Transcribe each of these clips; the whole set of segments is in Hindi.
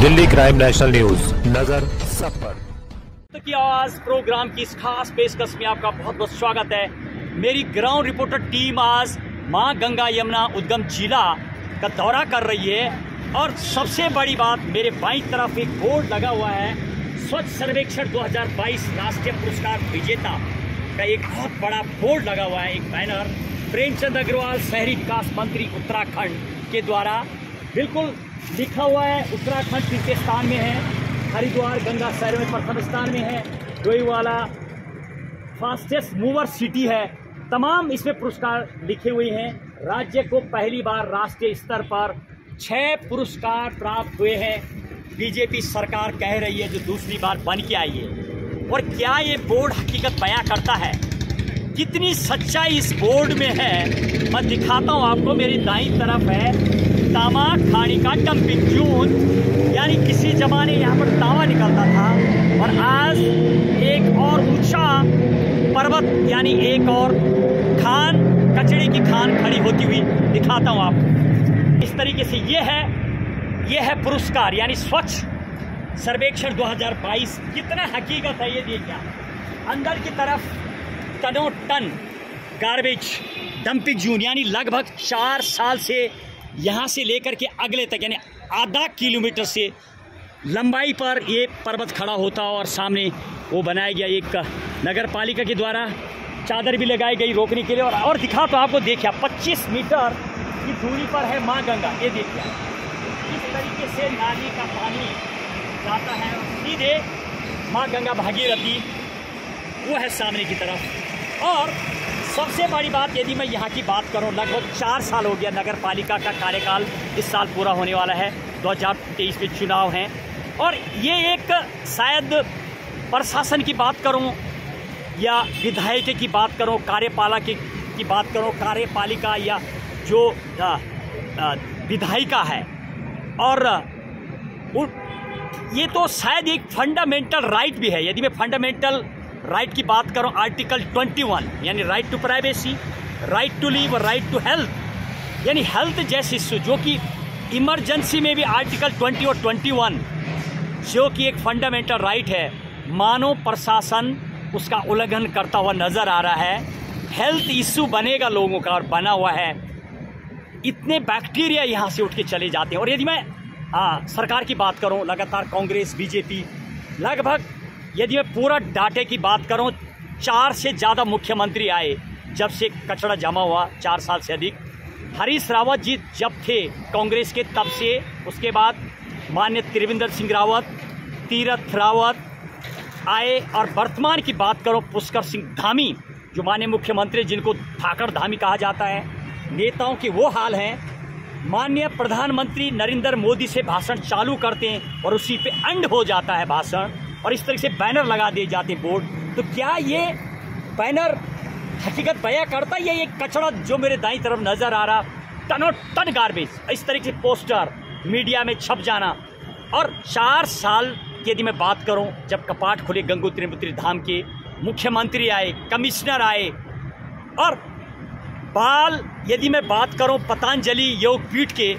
दिल्ली क्राइम नेशनल न्यूज, नजर सब पर। की आवाज प्रोग्राम की इस खास पेशकश में आपका बहुत बहुत स्वागत है। मेरी ग्राउंड रिपोर्टर टीम आज मां गंगा यमुना उद्गम जिला का दौरा कर रही है और सबसे बड़ी बात, मेरे बाईं तरफ एक बोर्ड लगा हुआ है, स्वच्छ सर्वेक्षण 2022 राष्ट्रीय पुरस्कार विजेता का एक बहुत बड़ा बोर्ड लगा हुआ है, एक बैनर। प्रेमचंद अग्रवाल शहरी विकास मंत्री उत्तराखंड के द्वारा बिल्कुल लिखा हुआ है। उत्तराखंड तीसरे स्थान में है, हरिद्वार गंगा शहर में प्रथम स्थान में है, डोईवाला फास्टेस्ट मूवर सिटी है। तमाम इसमें पुरस्कार लिखे हुए हैं। राज्य को पहली बार राष्ट्रीय स्तर पर 6 पुरस्कार प्राप्त हुए हैं। बीजेपी सरकार कह रही है जो दूसरी बार बन के आई है। और क्या ये बोर्ड हकीकत बयां करता है? कितनी सच्चाई इस बोर्ड में है मैं दिखाता हूँ आपको। मेरी दाईं तरफ है तामा खाड़ी का डंपिंग जोन, यानी किसी जमाने यहाँ पर तांबा निकलता था और आज एक और ऊंचा पर्वत यानी एक और खान, कचड़े की खान खड़ी होती हुई दिखाता हूँ आपको। इस तरीके से ये है पुरस्कार यानी स्वच्छ सर्वेक्षण 2022। कितना हकीकत है ये देखिए। अंदर की तरफ टनों टन गार्बेज डंपिंग जोन, यानी लगभग 4 साल से यहाँ से लेकर के अगले तक यानी आधा किलोमीटर से लंबाई पर ये पर्वत खड़ा होता और सामने वो बनाया गया एक नगर पालिका के द्वारा चादर भी लगाई गई रोकने के लिए। और दिखा तो आपको देखिए 25 मीटर की दूरी पर है माँ गंगा। ये देखिए इस तरीके से नाली का पानी जाता है और सीधे माँ गंगा भागीरथी वो है सामने की तरफ। और सबसे बड़ी बात, यदि मैं यहाँ की बात करूँ, लगभग 4 साल हो गया नगर पालिका का कार्यकाल, इस साल पूरा होने वाला है। 2023 में चुनाव हैं और ये एक शायद प्रशासन की बात करूँ या विधायक की बात करूँ, कार्यपालिका की बात करूँ, कार्यपालिका या जो विधायिका है, और ये तो शायद एक फंडामेंटल राइट भी है। यदि मैं फंडामेंटल राइट की बात करूं, आर्टिकल 21 यानी right to privacy, right to live और राइट टू हेल्थ, यानी हेल्थ जैसे इश्यू जो कि इमरजेंसी में भी आर्टिकल 20 और 21 जो कि एक फंडामेंटल राइट है, मानव प्रशासन उसका उल्लंघन करता हुआ नजर आ रहा है। हेल्थ इश्यू बनेगा लोगों का और बना हुआ है। इतने बैक्टीरिया यहाँ से उठ के चले जाते हैं। और यदि मैं सरकार की बात करूँ, लगातार कांग्रेस बीजेपी, लगभग यदि मैं पूरा डाटे की बात करूं, 4 से ज़्यादा मुख्यमंत्री आए जब से कचरा जमा हुआ, 4 साल से अधिक। हरीश रावत जी जब थे कांग्रेस के तब से, उसके बाद माननीय त्रिवेंद्र सिंह रावत, तीरथ रावत आए, और वर्तमान की बात करो पुष्कर सिंह धामी जो माननीय मुख्यमंत्री, जिनको ठाकर धामी कहा जाता है। नेताओं के वो हाल हैं। माननीय प्रधानमंत्री नरेंद्र मोदी से भाषण चालू करते हैं और उसी पे एंड हो जाता है भाषण, और इस तरह से बैनर लगा दिए जाते हैं बोर्ड। तो क्या ये बैनर हकीकत बयां करता है? ये एक कचरा जो मेरे दाईं तरफ नजर आ रहा, टनों टन गार्बेज, इस तरह से पोस्टर मीडिया में छप जाना। और 4 साल की यदि मैं बात करूं, जब कपाट खुले गंगोत्री यमुनोत्री धाम के, मुख्यमंत्री आए, कमिश्नर आए, और यदि मैं बात करूं पतंजलि योग पीठ के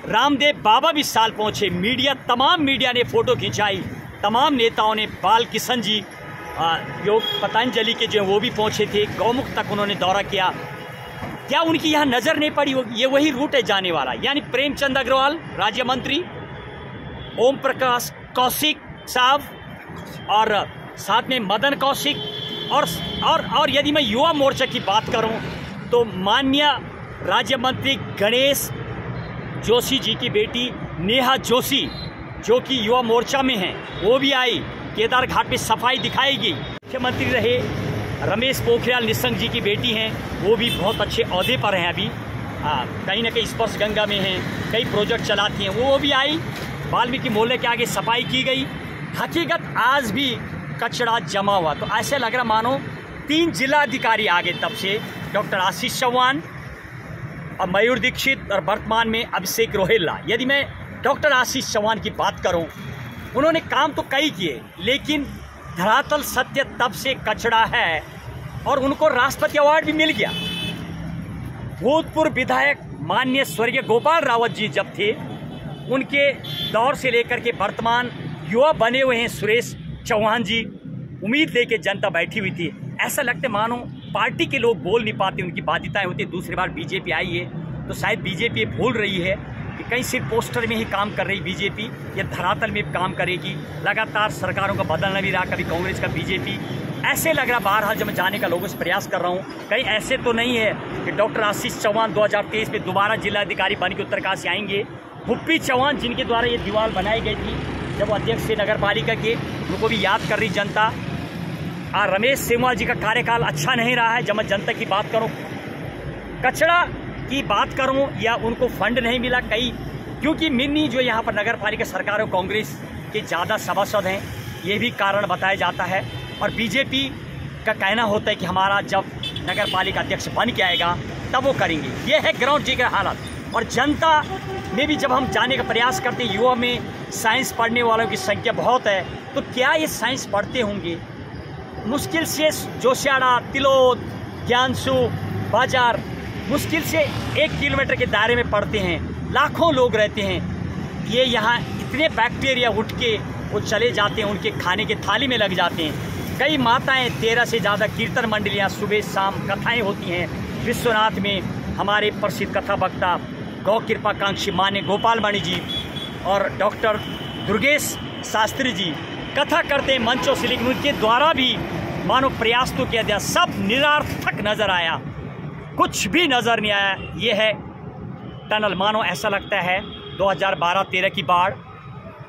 रामदेव बाबा भी साल पहुंचे। मीडिया, तमाम मीडिया ने फोटो खिंचाई, तमाम नेताओं ने, बाल किशन जी योग पतंजलि के जो वो भी पहुंचे थे, गौमुख तक उन्होंने दौरा किया। क्या उनकी यहाँ नज़र नहीं पड़ी होगी? ये वही रूट है जाने वाला। यानी प्रेमचंद अग्रवाल राज्य मंत्री, ओम प्रकाश कौशिक साहब और साथ में मदन कौशिक, और यदि मैं युवा मोर्चा की बात करूं तो माननीय राज्य मंत्री गणेश जोशी जी की बेटी नेहा जोशी जो कि युवा मोर्चा में हैं, वो भी आई। केदार घाट पे सफाई दिखाएगी। मुख्यमंत्री रहे रमेश पोखरियाल निशंक जी की बेटी हैं, वो भी बहुत अच्छे ओहदे पर हैं अभी। कहीं ना कहीं स्पर्श गंगा में हैं, कई प्रोजेक्ट चलाती हैं, वो भी आई। वाल्मीकि मोहल्ले के आगे सफाई की गई। हकीकत आज भी कचरा जमा हुआ, तो ऐसे लग रहा मानो 3 जिलाधिकारी आगे तब से, डॉक्टर आशीष चौहान और मयूर दीक्षित और वर्तमान में अभिषेक रोहेला। यदि मैं डॉक्टर आशीष चौहान की बात करूं, उन्होंने काम तो कई किए, लेकिन धरातल सत्य तब से कचरा है और उनको राष्ट्रपति अवार्ड भी मिल गया। भूतपूर्व विधायक माननीय स्वर्गीय गोपाल रावत जी जब थे, उनके दौर से लेकर के वर्तमान युवा बने हुए हैं सुरेश चौहान जी। उम्मीद लेके जनता बैठी हुई थी। ऐसा लगता है मानो पार्टी के लोग बोल नहीं पाते, उनकी बाध्यताएं होती। दूसरी बार बीजेपी आई है तो शायद बीजेपी भूल रही है कि कहीं सिर्फ पोस्टर में ही काम कर रही बीजेपी, या धरातल में काम करेगी। लगातार सरकारों का बदलना भी रहा, कभी कांग्रेस का बीजेपी, ऐसे लग रहा। बहरहाल जब मैं जाने का लोगों से प्रयास कर रहा हूँ, कहीं ऐसे तो नहीं है कि डॉक्टर आशीष चौहान 2023 में दोबारा जिलाधिकारी बन के उत्तरकाशी आएंगे। भुप्पी चौहान जिनके द्वारा ये दीवार बनाई गई थी जब वो अध्यक्ष थे नगर पालिका के, उनको भी याद कर रही जनता। रमेश सेमवाल जी का कार्यकाल अच्छा नहीं रहा है। जब मैं जनता की बात करूं, कचरा की बात करूं, या उनको फंड नहीं मिला कई, क्योंकि मिनी जो यहाँ पर नगर पालिका सरकार और कांग्रेस के ज़्यादा सभासद हैं, ये भी कारण बताया जाता है। और बीजेपी का कहना होता है कि हमारा जब नगर पालिका अध्यक्ष बन के आएगा तब वो करेंगे। ये है ग्राउंड जी का हालत। और जनता में भी जब हम जाने का प्रयास करते हैं, युवा में साइंस पढ़ने वालों की संख्या बहुत है, तो क्या ये साइंस पढ़ते होंगे? मुश्किल से जोशियाड़ा, तिलोद, ज्ञानसू, बाजार मुश्किल से 1 किलोमीटर के दायरे में पड़ते हैं। लाखों लोग रहते हैं। ये यहाँ इतने बैक्टीरिया उठ के वो चले जाते हैं, उनके खाने के थाली में लग जाते हैं। कई माताएं, 13 से ज़्यादा कीर्तन मंडलियाँ सुबह शाम कथाएँ होती हैं। विश्वनाथ में हमारे प्रसिद्ध कथा वक्ता गौ कृपाकांक्षी मान्य गोपाल मणि जी और डॉक्टर दुर्गेश शास्त्री जी कथा करते हैं मंचों से, लेकिन उनके द्वारा भी मानो प्रयास तो किया गया, सब निरर्थक नजर आया, कुछ भी नजर नहीं आया। ये है टनल। मानो ऐसा लगता है 2012-13 की बाढ़,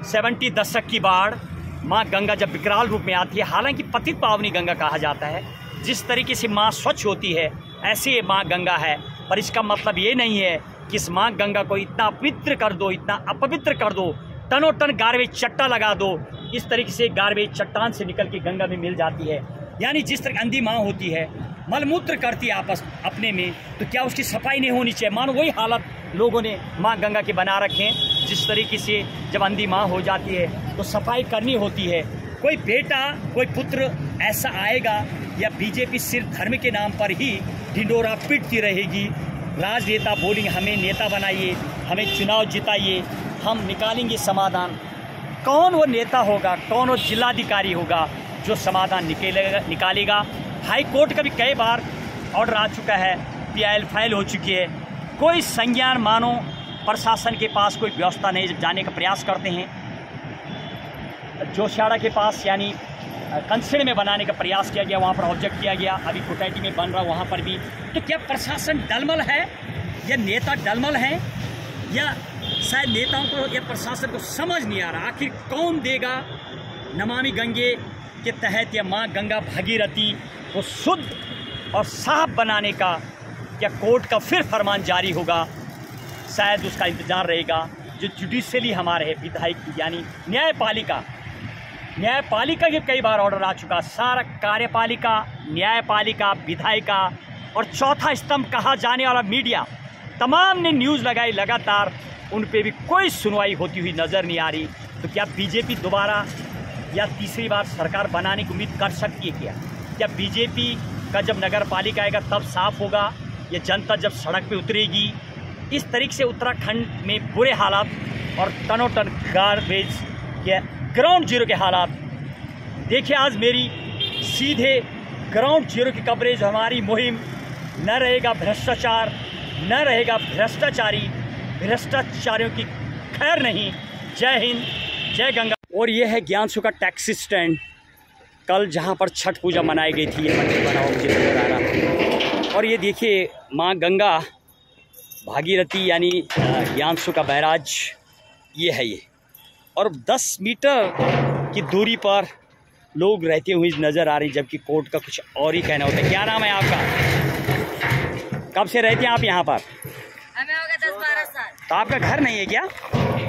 70 दशक की बाढ़, माँ गंगा जब विकराल रूप में आती है। हालांकि पतित पावनी गंगा कहा जाता है। जिस तरीके से माँ स्वच्छ होती है ऐसे माँ गंगा है, पर इसका मतलब ये नहीं है कि इस माँ गंगा को इतना अपवित्र कर दो, इतना अपवित्र कर दो, टनों टन गार्बेज चट्टा लगा दो। इस तरीके से गार्बेज चट्टान से निकल के गंगा में मिल जाती है। यानी जिस तरह अंधी माँ होती है, मलमूत्र करती है आपस अपने में, तो क्या उसकी सफाई नहीं होनी चाहिए? मानो वही हालत लोगों ने माँ गंगा के बना रखे हैं। जिस तरीके से जब अंधी माँ हो जाती है तो सफाई करनी होती है। कोई बेटा, कोई पुत्र ऐसा आएगा, या बीजेपी सिर्फ धर्म के नाम पर ही ढिंडोरा पीटती रहेगी? राजनेता बोलेंगे हमें नेता बनाइए, हमें चुनाव जिताइए, हम निकालेंगे समाधान। कौन वो नेता होगा, कौन वो जिलाधिकारी होगा जो समाधान निकालेगा? हाई कोर्ट का भी कई बार ऑर्डर आ चुका है, PIL फाइल हो चुकी है, कोई संज्ञान मानो प्रशासन के पास कोई व्यवस्था नहीं। जाने का प्रयास करते हैं जोशियाड़ा के पास, यानी कंसड़ में बनाने का प्रयास किया गया, वहाँ पर ऑब्जेक्ट किया गया। अभी कुटैटी में बन रहा वहाँ पर भी। तो क्या प्रशासन डलमल है, या नेता डलमल है, या शायद नेताओं को या प्रशासन को समझ नहीं आ रहा आखिर कौन देगा नमामि गंगे के तहत या माँ गंगा भागीरथी को शुद्ध और साफ बनाने का? क्या कोर्ट का फिर फरमान जारी होगा? शायद उसका इंतजार रहेगा। जो जुडिशली हमारे है, विधायक यानी न्यायपालिका के कई बार ऑर्डर आ चुका। सारा कार्यपालिका, न्यायपालिका, विधायिका और चौथा स्तंभ कहा जाने वाला मीडिया, तमाम ने न्यूज़ लगाई लगातार, उन पे भी कोई सुनवाई होती हुई नज़र नहीं आ रही। तो क्या बीजेपी दोबारा या तीसरी बार सरकार बनाने की उम्मीद कर सकती है? क्या बीजेपी का जब नगर पालिका आएगा तब साफ होगा, या जनता जब सड़क पे उतरेगी? इस तरीके से उत्तराखंड में बुरे हालात और टनों टन गार्बेज के ग्राउंड जीरो के हालात देखिए। आज मेरी सीधे ग्राउंड जीरो की कवरेज। हमारी मुहिम न रहेगा भ्रष्टाचार, न रहेगा भ्रष्टाचारी, भ्रष्टाचारियों की खैर नहीं। जय हिंद, जय गंगा। और ये है ज्ञानसू का टैक्सी स्टैंड। कल जहाँ पर छठ पूजा मनाई गई थी, ये मंदिर बना हुआ मुझे नजर आ रहा। और ये देखिए माँ गंगा भागीरथी यानी ज्ञानसू का बैराज, ये है ये। और 10 मीटर की दूरी पर लोग रहते हुए नज़र आ रहे हैं, जबकि कोर्ट का कुछ और ही कहना होता है। क्या नाम है आपका? कब से रहते हैं आप यहाँ पर? हमें हो गया 10-12 साल। तो आपका घर नहीं है क्या?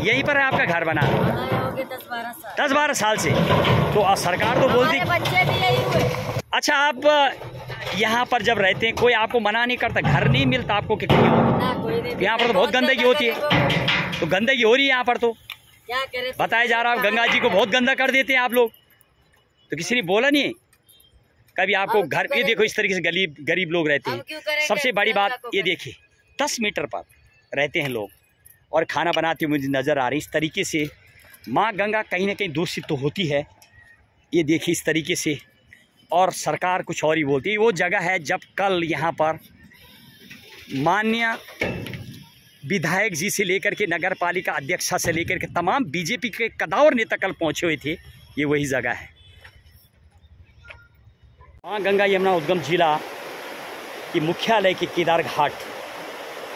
यहीं पर है आपका घर बना? हो गए 10-12 साल। 10-12 साल से। तो सरकार तो बोलती, बच्चे भी यही हुए। अच्छा आप यहाँ पर जब रहते हैं कोई आपको मना नहीं करता? घर नहीं मिलता आपको कि यहाँ पर तो बहुत गंदगी होती है। तो गंदगी हो रही है यहाँ पर, तो क्या करें? बताया जा रहा है गंगा जी को बहुत गंदा कर देते हैं आप लोग। तो किसी ने बोला नहीं कभी आपको? घर ये देखो इस तरीके से गरीब लोग रहते हैं। सबसे बड़ी बात ये देखिए, 10 मीटर पर रहते हैं लोग, और खाना बनाते हुए मुझे नज़र आ रही। इस तरीके से माँ गंगा कहीं ना कहीं दूषित तो होती है, ये देखिए इस तरीके से। और सरकार कुछ और ही बोलती है। वो जगह है जब कल यहाँ पर माननीय विधायक जी से लेकर के नगर पालिका अध्यक्षा से लेकर के तमाम बीजेपी के कदावर नेता कल पहुँचे हुए थे, ये वही जगह है। माँ गंगा यमुना उद्गम जिला की मुख्यालय के केदार घाट,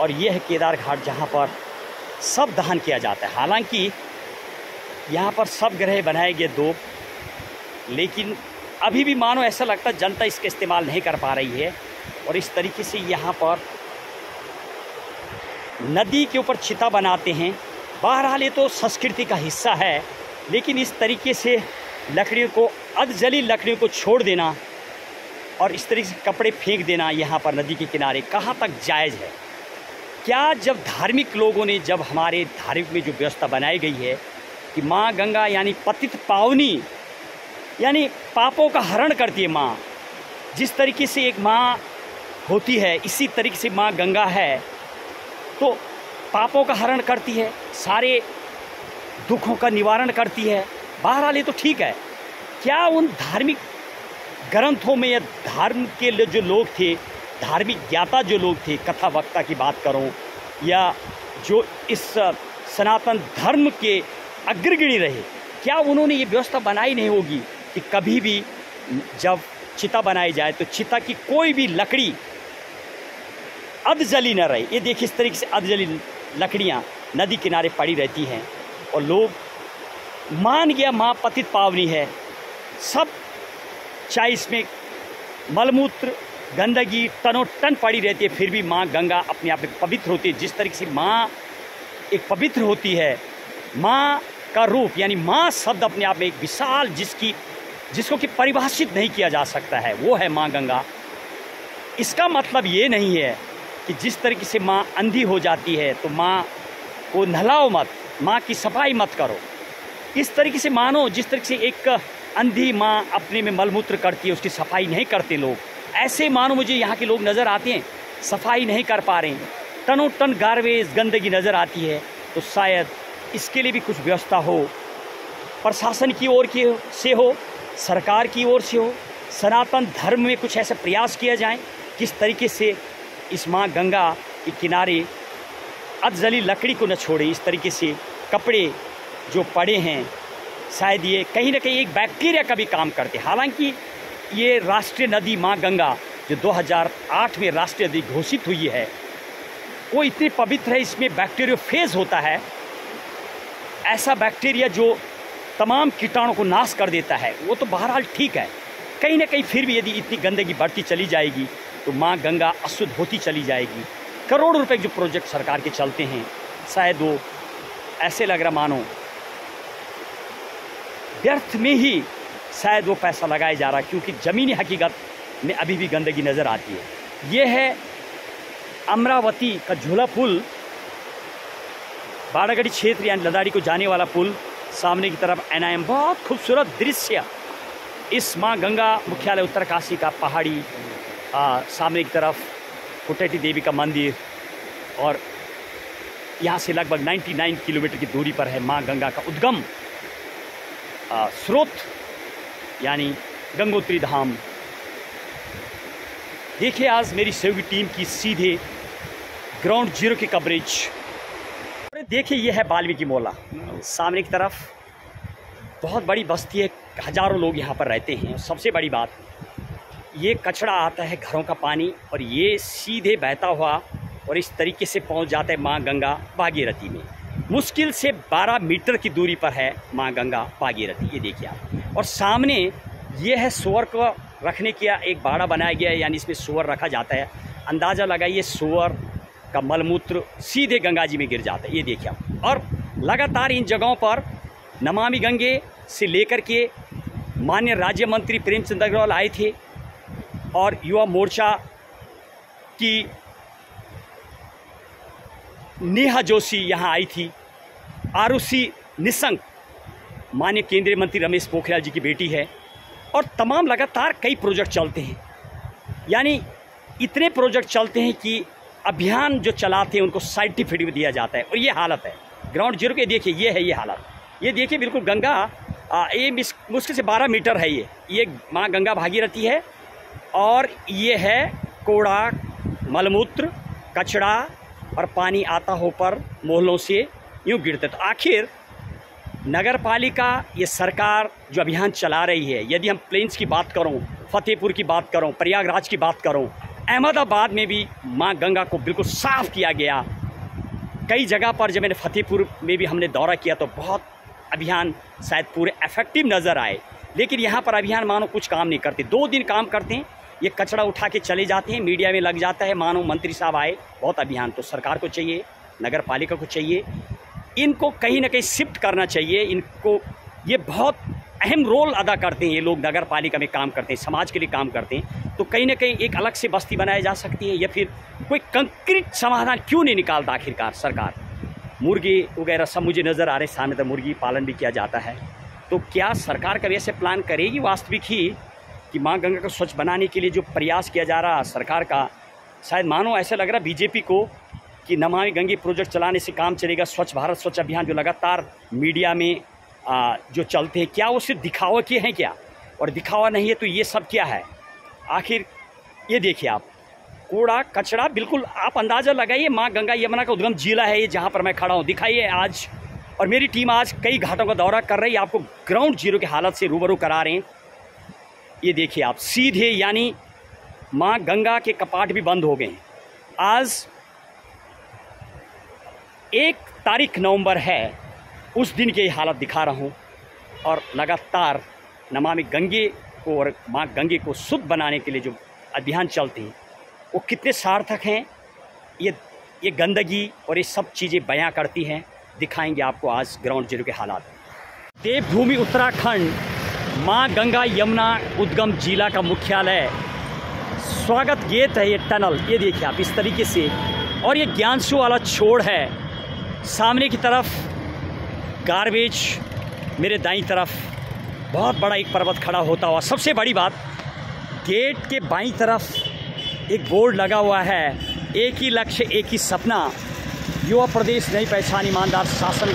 और यह है केदार घाट जहाँ पर सब दहन किया जाता है। हालांकि यहाँ पर सब ग्रह बनाए गए 2, लेकिन अभी भी मानो ऐसा लगता है जनता इसका इस्तेमाल नहीं कर पा रही है। और इस तरीके से यहाँ पर नदी के ऊपर चिता बनाते हैं। बहरहाल ये तो संस्कृति का हिस्सा है, लेकिन इस तरीके से लकड़ियों को, अधजली लकड़ियों को छोड़ देना और इस तरीके से कपड़े फेंक देना यहाँ पर नदी के किनारे कहाँ तक जायज़ है? क्या जब धार्मिक लोगों ने, जब हमारे धार्मिक में जो व्यवस्था बनाई गई है कि माँ गंगा यानी पतित पावनी, यानी पापों का हरण करती है माँ, जिस तरीके से एक माँ होती है इसी तरीके से माँ गंगा है, तो पापों का हरण करती है, सारे दुखों का निवारण करती है। बहरहाल ये तो ठीक है। क्या उन धार्मिक ग्रंथों में या धर्म के जो लोग थे, धार्मिक ज्ञाता जो लोग थे, कथा वक्ता की बात करूं या जो इस सनातन धर्म के अग्रगणी रहे, क्या उन्होंने ये व्यवस्था बनाई नहीं होगी कि कभी भी जब चिता बनाई जाए तो चिता की कोई भी लकड़ी अधजली न रहे? ये देखिए इस तरीके से अधजली लकड़ियाँ नदी किनारे पड़ी रहती हैं और लोग मान गया माँ पतित पावनी है, सब चाहे इसमें मलमूत्र गंदगी टनोटन पड़ी रहती है, फिर भी माँ गंगा अपने आप में पवित्र होती है। जिस तरीके से माँ एक पवित्र होती है, माँ का रूप यानी माँ शब्द अपने आप में एक विशाल जिसको कि परिभाषित नहीं किया जा सकता है, वो है माँ गंगा। इसका मतलब ये नहीं है कि जिस तरीके से माँ अंधी हो जाती है तो माँ को नहलाओ मत, माँ की सफाई मत करो। इस तरीके से मानो जिस तरीके से एक अंधी माँ अपने में मलमूत्र करती है, उसकी सफाई नहीं करते लोग, ऐसे मानो मुझे यहाँ के लोग नज़र आते हैं, सफाई नहीं कर पा रहे हैं, टनों टन गार्बेज गंदगी नज़र आती है। तो शायद इसके लिए भी कुछ व्यवस्था हो, प्रशासन की ओर से हो, सरकार की ओर से हो, सनातन धर्म में कुछ ऐसे प्रयास किया जाए किस तरीके से इस माँ गंगा के किनारे अधजली लकड़ी को न छोड़े। इस तरीके से कपड़े जो पड़े हैं, शायद ये कहीं ना कहीं एक बैक्टीरिया का भी काम करते। हालांकि ये राष्ट्रीय नदी माँ गंगा जो 2008 में राष्ट्रीय नदी घोषित हुई है, वो इतनी पवित्र है, इसमें बैक्टीरियोफेज होता है, ऐसा बैक्टीरिया जो तमाम कीटाणु को नाश कर देता है। वो तो बहरहाल ठीक है, कहीं ना कहीं फिर भी यदि इतनी गंदगी बढ़ती चली जाएगी तो माँ गंगा अशुद्ध होती चली जाएगी। करोड़ों रुपए जो प्रोजेक्ट सरकार के चलते हैं, शायद वो ऐसे लग रहा मानो व्यर्थ में ही शायद वो पैसा लगाया जा रहा है, क्योंकि ज़मीनी हकीकत में अभी भी गंदगी नज़र आती है। ये है अमरावती का झूला पुल, बाड़ागढ़ी क्षेत्र यानी लदाड़ी को जाने वाला पुल, सामने की तरफ एनआईएम। बहुत खूबसूरत दृश्य इस माँ गंगा मुख्यालय उत्तरकाशी का, पहाड़ी सामने की तरफ कुटेटी देवी का मंदिर, और यहाँ से लगभग 99 किलोमीटर की दूरी पर है माँ गंगा का उद्गम स्रोत यानी गंगोत्री धाम। देखिए आज मेरी सहयोगी टीम की सीधे ग्राउंड जीरो की कवरेज। देखिए ये है वाल्मीकि मोहल्ला, सामने की तरफ बहुत बड़ी बस्ती है, हज़ारों लोग यहाँ पर रहते हैं। सबसे बड़ी बात, ये कचरा आता है, घरों का पानी, और ये सीधे बहता हुआ और इस तरीके से पहुँच जाता है माँ गंगा भागीरथी में। मुश्किल से 12 मीटर की दूरी पर है माँ गंगा भागीरथी, ये देखिए आप। और सामने ये है सूअर को रखने का एक बाड़ा बनाया गया है, यानी इसमें सूअर रखा जाता है। अंदाज़ा लगाइए सूअर का मलमूत्र सीधे गंगा जी में गिर जाता है, ये देखिए आप। और लगातार इन जगहों पर नमामि गंगे से लेकर के माननीय राज्य मंत्री प्रेमचंद अग्रवाल आए थे, और युवा मोर्चा की नेहा जोशी यहाँ आई थी, आरुषि निशंक माननीय केंद्रीय मंत्री रमेश पोखरियाल जी की बेटी है, और तमाम लगातार कई प्रोजेक्ट चलते हैं। यानी इतने प्रोजेक्ट चलते हैं कि अभियान जो चलाते हैं उनको सर्टिफिकेट भी दिया जाता है। और ये हालत है ग्राउंड जीरो के, देखिए ये है ये हालत, ये देखिए बिल्कुल गंगा ये मुश्किल से 12 मीटर है ये माँ गंगा भागीरथी है। और ये है कूड़ा, मलमूत्र, कचरा और पानी आता हो पर मोहल्लों से यूँ गिरते। तो आखिर नगर पालिका, ये सरकार जो अभियान चला रही है, यदि हम प्लेन्स की बात करूं, फतेहपुर की बात करूं, प्रयागराज की बात करूं, अहमदाबाद में भी मां गंगा को बिल्कुल साफ़ किया गया। कई जगह पर जब मैंने फतेहपुर में भी हमने दौरा किया तो बहुत अभियान शायद पूरे इफेक्टिव नज़र आए, लेकिन यहाँ पर अभियान मानो कुछ काम नहीं करते। 2 दिन काम करते हैं, ये कचरा उठा के चले जाते हैं, मीडिया में लग जाता है मानो मंत्री साहब आए। बहुत अभियान तो सरकार को चाहिए, नगर पालिका को चाहिए, इनको कहीं ना कहीं शिफ्ट करना चाहिए। इनको ये बहुत अहम रोल अदा करते हैं, ये लोग नगर पालिका में काम करते हैं, समाज के लिए काम करते हैं। तो कहीं ना कहीं एक अलग से बस्ती बनाई जा सकती है, या फिर कोई कंक्रीट समाधान क्यों नहीं निकालता आखिरकार सरकार। मुर्गी वगैरह सब मुझे नज़र आ रहे सामने, तो मुर्गी पालन भी किया जाता है। तो क्या सरकार कभी ऐसे प्लान करेगी वास्तविक ही कि माँ गंगा को स्वच्छ बनाने के लिए जो प्रयास किया जा रहा सरकार का, शायद मानो ऐसा लग रहा बीजेपी को कि नमामि गंगे प्रोजेक्ट चलाने से काम चलेगा। स्वच्छ भारत स्वच्छ अभियान जो लगातार मीडिया में जो चलते हैं, क्या वो सिर्फ दिखावा के हैं क्या? और दिखावा नहीं है तो ये सब क्या है आखिर? ये देखिए आप, कूड़ा कचरा बिल्कुल आप अंदाज़ा लगाइए। माँ गंगा यमुना का उद्गम जिला है ये, जहाँ पर मैं खड़ा हूँ। दिखाइए आज, और मेरी टीम आज कई घाटों का दौरा कर रही है, आपको ग्राउंड जीरो की हालत से रूबरू करा रहे हैं। ये देखिए आप सीधे, यानी माँ गंगा के कपाट भी बंद हो गए हैं। आज 1 तारीख नवंबर है, उस दिन की हालत दिखा रहा हूँ। और लगातार नमामि गंगे को और माँ गंगे को शुद्ध बनाने के लिए जो अभियान चलते हैं वो कितने सार्थक हैं, ये गंदगी और ये सब चीज़ें बयां करती हैं। दिखाएंगे आपको आज ग्राउंड जीरो के हालात। देवभूमि उत्तराखंड, माँ गंगा यमुना उद्गम जिला का मुख्यालय, स्वागत गेट है ये टनल। ये देखिए आप इस तरीके से, और ये ज्ञानसू वाला छोड़ है। सामने की तरफ गार्बेज, मेरे दाईं तरफ बहुत बड़ा एक पर्वत खड़ा होता हुआ। सबसे बड़ी बात, गेट के बाईं तरफ एक बोर्ड लगा हुआ है, एक ही लक्ष्य एक ही सपना, युवा प्रदेश नई पहचान, ईमानदार शासन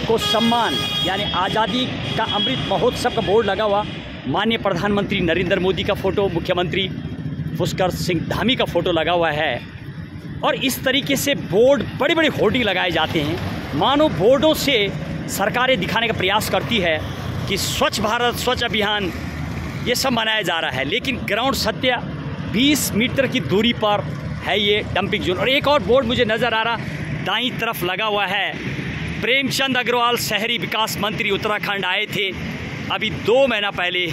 को सम्मान, यानी आज़ादी का अमृत महोत्सव का बोर्ड लगा हुआ। माननीय प्रधानमंत्री नरेंद्र मोदी का फ़ोटो, मुख्यमंत्री पुष्कर सिंह धामी का फ़ोटो लगा हुआ है। और इस तरीके से बोर्ड, बड़े बड़े होर्डिंग लगाए जाते हैं, मानो बोर्डों से सरकारें दिखाने का प्रयास करती है कि स्वच्छ भारत स्वच्छ अभियान ये सब मनाया जा रहा है। लेकिन ग्राउंड सत्य 20 मीटर की दूरी पर है ये डंपिंग जोन। और एक और बोर्ड मुझे नज़र आ रहा दाईं तरफ लगा हुआ है, प्रेमचंद अग्रवाल शहरी विकास मंत्री उत्तराखंड आए थे अभी 2 महीना पहले,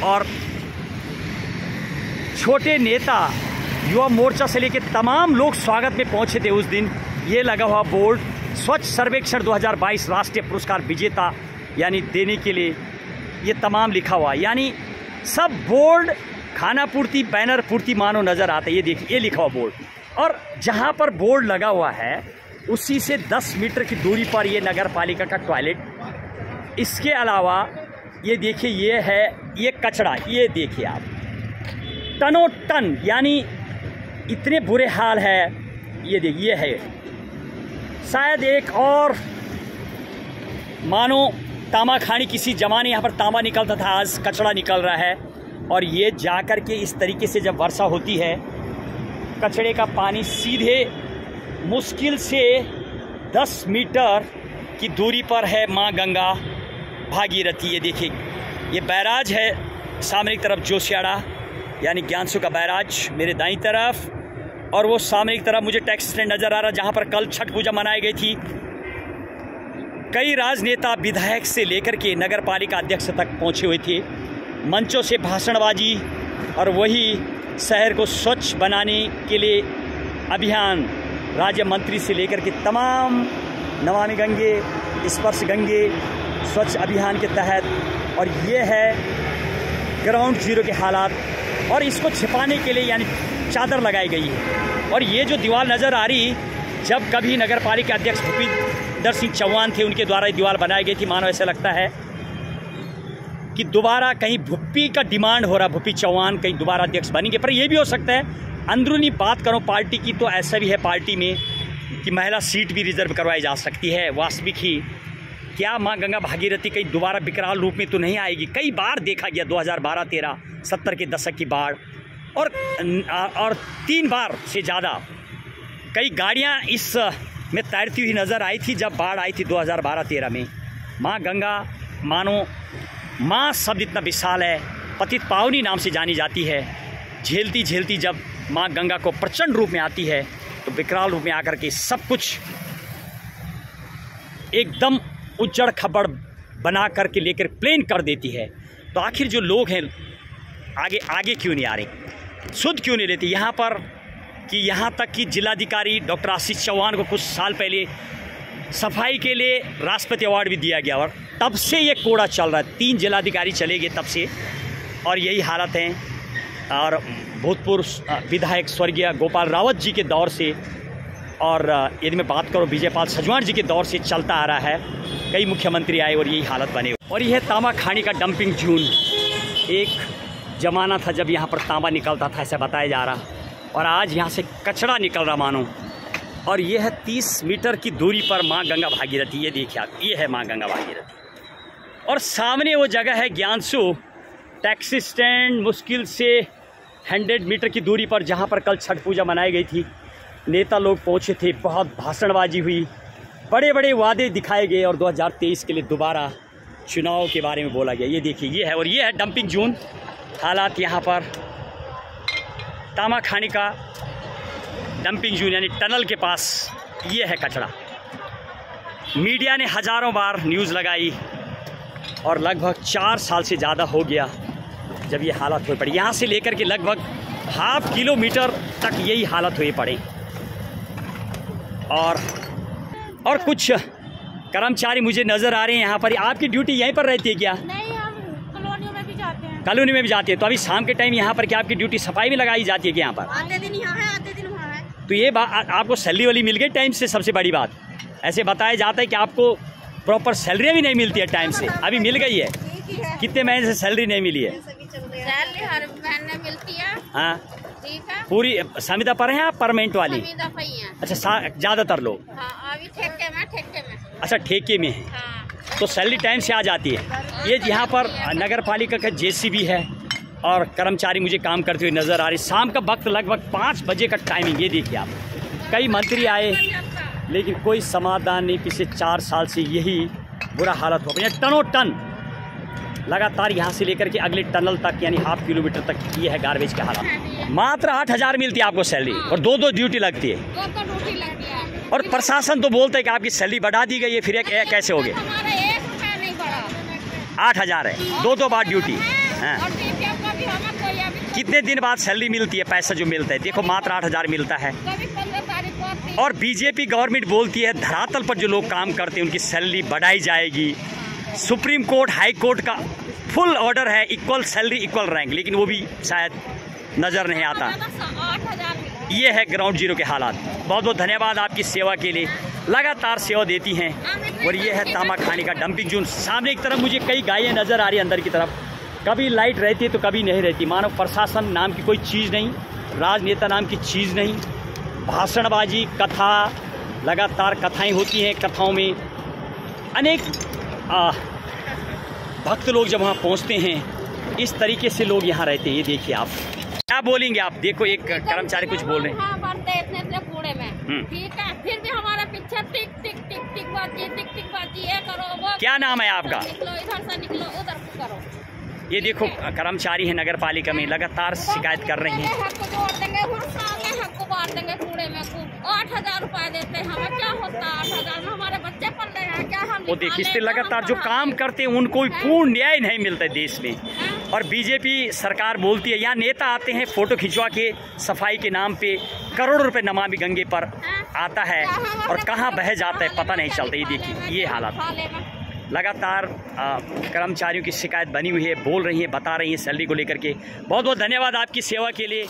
और छोटे नेता युवा मोर्चा से लेकर तमाम लोग स्वागत में पहुंचे थे उस दिन। ये लगा हुआ बोर्ड, स्वच्छ सर्वेक्षण 2022 राष्ट्रीय पुरस्कार विजेता यानी देने के लिए ये तमाम लिखा हुआ, यानी सब बोर्ड खाना पूर्ति, बैनर पूर्ति मानो नज़र आता है। ये देखिए, ये लिखा हुआ बोर्ड। और जहाँ पर बोर्ड लगा हुआ है उसी से 10 मीटर की दूरी पर ये नगर पालिका का टॉयलेट। इसके अलावा ये देखिए, ये है ये कचरा, ये देखिए आप, टनों टन, यानी इतने बुरे हाल है। ये देखिए, ये है शायद एक और मानो तांबा खानी, किसी ज़माने यहाँ पर तांबा निकलता था, आज कचरा निकल रहा है। और ये जाकर के इस तरीके से जब वर्षा होती है, कचरे का पानी सीधे मुश्किल से 10 मीटर की दूरी पर है माँ गंगा भागीरथी। ये देखिए, ये बैराज है सामने की तरफ जोशियाड़ा, यानी ज्ञानसू का बैराज मेरे दाईं तरफ, और वो सामने की तरफ मुझे टैक्सी स्टैंड नज़र आ रहा, जहाँ पर कल छठ पूजा मनाई गई थी। कई राजनेता, विधायक से लेकर के नगर पालिका अध्यक्ष तक पहुँचे हुए थे, मंचों से भाषणबाजी, और वही शहर को स्वच्छ बनाने के लिए अभियान राज्य मंत्री से लेकर के तमाम नमामि गंगे, स्पर्श गंगे स्वच्छ अभियान के तहत। और ये है ग्राउंड जीरो के हालात, और इसको छिपाने के लिए यानी चादर लगाई गई है। और ये जो दीवार नज़र आ रही, जब कभी नगर पालिका अध्यक्ष भूपिंदर सिंह चौहान थे, उनके द्वारा ये दीवार बनाई गई थी। मानो ऐसा लगता है कि दोबारा कहीं भुप्पी का डिमांड हो रहा, भुप्पी चौहान कहीं दोबारा अध्यक्ष बनेंगे। पर यह भी हो सकता है अंदरूनी बात करो पार्टी की तो ऐसा भी है पार्टी में कि महिला सीट भी रिजर्व करवाई जा सकती है। वास्तविक ही क्या माँ गंगा भागीरथी कहीं दोबारा विकराल रूप में तो नहीं आएगी? कई बार देखा गया 2012, 13, 70 के दशक की बाढ़ और 3 बार से ज़्यादा कई गाड़ियाँ इस में तैरती हुई नज़र आई थी जब बाढ़ आई थी 2012-13 में। माँ गंगा मानो माँ शब्द इतना विशाल है, पतित पावनी नाम से जानी जाती है। झेलती झेलती जब माँ गंगा को प्रचंड रूप में आती है तो विकराल रूप में आकर के सब कुछ एकदम उजड़ खबड़ बना करके लेकर प्लेन कर देती है। तो आखिर जो लोग हैं आगे क्यों नहीं आ रहे, सुध क्यों नहीं लेते यहाँ पर? कि यहाँ तक कि जिलाधिकारी डॉक्टर आशीष चौहान को कुछ साल पहले सफाई के लिए राष्ट्रपति अवार्ड भी दिया गया और तब से ये कोड़ा चल रहा है। 3 जिलाधिकारी चले गए तब से और यही हालत है। और भूतपूर्व विधायक स्वर्गीय गोपाल रावत जी के दौर से और यदि मैं बात करूँ विजयपाल सजवाण जी के दौर से चलता आ रहा है। कई मुख्यमंत्री आए और यही हालत बने। और यह तांबा खानी का डंपिंग जोन, एक ज़माना था जब यहाँ पर तांबा निकलता था ऐसा बताया जा रहा, और आज यहाँ से कचरा निकल रहा मानो। और यह है 30 मीटर की दूरी पर माँ गंगा भागीरथी। ये देखिए आप, ये है माँ गंगा भागीरथी और सामने वो जगह है ज्ञानसू टैक्सी स्टैंड, मुश्किल से 100 मीटर की दूरी पर जहाँ पर कल छठ पूजा मनाई गई थी। नेता लोग पहुँचे थे, बहुत भाषणबाजी हुई, बड़े बड़े वादे दिखाए गए और 2023 के लिए दोबारा चुनाव के बारे में बोला गया। ये देखिए ये है, और ये है डंपिंग जोन। हालात यहाँ पर तांबा खानी का डंपिंग जोन यानी टनल के पास ये है कचरा। मीडिया ने हज़ारों बार न्यूज़ लगाई और लगभग 4 साल से ज़्यादा हो गया जब ये हालत हुई पड़ी। यहाँ से लेकर के लगभग ½ किलोमीटर तक यही हालत हुई पड़ी। और कुछ कर्मचारी मुझे नज़र आ रहे हैं यहाँ पर। आपकी ड्यूटी यहीं पर रहती है क्या? नहीं, हम कॉलोनियों में भी जाते हैं। कॉलोनी में भी जाती है। तो अभी शाम के टाइम यहाँ पर क्या आपकी ड्यूटी सफाई में लगाई जाती है क्या यहाँ पर? आते दिन यहाँ है, आते दिन वहाँ है। तो ये बात आपको सैलरी वाली मिल गई टाइम से? सबसे बड़ी बात ऐसे बताया जाता है कि आपको प्रॉपर सैलरी भी नहीं मिलती है टाइम से। अभी मिल गई है? कितने महीने से सैलरी नहीं मिली है? सैलरी हर महीने मिलती है। हाँ, ठीक है। पूरी संविदा पर हैं आप? परमानेंट वाली? संविदा पर ही है। अच्छा, ज़्यादातर लोग? हाँ, अभी ठेके में। अच्छा, ठेके में है। हाँ। तो सैलरी टाइम से आ जाती है। ये यहाँ पर नगर पालिका का JCB है और कर्मचारी मुझे काम करते हुए नज़र आ रहे। शाम का वक्त लगभग 5 बजे का टाइमिंग। ये देखिए आप, कई मंत्री आए लेकिन कोई समाधान नहीं। पिछले 4 साल से यही बुरा हालत हो गया। टनों टन लगातार यहाँ से लेकर के अगले टनल तक यानी ½ किलोमीटर तक ये है गार्बेज का हालत। मात्र 8,000 मिलती है आपको सैलरी और 2 ड्यूटी लगती है। ड्यूटी लगती है। और प्रशासन तो बोलता है कि आपकी सैलरी बढ़ा दी गई है, फिर कैसे हो गया? हमारा 1 रुपया नहीं बढ़ा। 8,000 है, 2 बार ड्यूटी। हाँ, और कभी हमें कोई अभी कितने दिन बाद सैलरी मिलती है? पैसा जो मिलता है देखो, मात्र 8,000 मिलता है। कभी 15 तारीख को आती है। और बीजेपी गवर्नमेंट बोलती है धरातल पर जो लोग काम करते हैं उनकी सैलरी बढ़ाई जाएगी। सुप्रीम कोर्ट, हाई कोर्ट का फुल ऑर्डर है, इक्वल सैलरी इक्वल रैंक, लेकिन वो भी शायद नज़र नहीं आता। 8,000। ये है ग्राउंड जीरो के हालात। बहुत बहुत धन्यवाद आपकी सेवा के लिए, लगातार सेवा देती हैं। और ये है तांबा खानी का डंपिंग जोन। सामने एक तरफ मुझे कई गायें नज़र आ रही है अंदर की तरफ। कभी लाइट रहती है तो कभी नहीं रहती। मानव प्रशासन नाम की कोई चीज़ नहीं, राजनेता नाम की चीज़ नहीं। भाषणबाजी, कथा, लगातार कथाएं होती हैं। कथाओं में अनेक भक्त लोग जब वहाँ पहुँचते हैं, इस तरीके से लोग यहाँ रहते हैं। ये देखिए आप, क्या बोलेंगे आप? देखो एक कर्मचारी कुछ बोल रहे हैं। हाँ, बनते इतने कूड़े में, ठीक है। फिर भी हमारे पीछे टिक टिक टिक टिक बाजी, ये करो वो। क्या नाम है आपका? निकलो इधर से, निकलो उधर करो। ये देखो कर्मचारी है नगर पालिका में, लगातार शिकायत कर रही हैं। हक जोड़ देंगे, हक को बांट देंगे कूड़े में। 8,000 रुपए देते हैं, हमें क्या होता है? 8,000 में हमारे बच्चे पढ़ रहे हैं, क्या हम? वो देखिए, इससे लगातार जो काम करते हैं उनको पूर्ण न्याय नहीं मिलता है देश में। और बीजेपी सरकार बोलती है, यहाँ नेता आते हैं फोटो खिंचवा के सफाई के नाम पे, करोड़ों रुपए नमामि गंगे पर आता है और कहाँ बह जाता है पता नहीं चलता। ये देखिए ये हालात, लगातार कर्मचारियों की शिकायत बनी हुई है, बोल रही हैं, बता रही हैं सैलरी को लेकर के। बहुत बहुत धन्यवाद आपकी सेवा के लिए।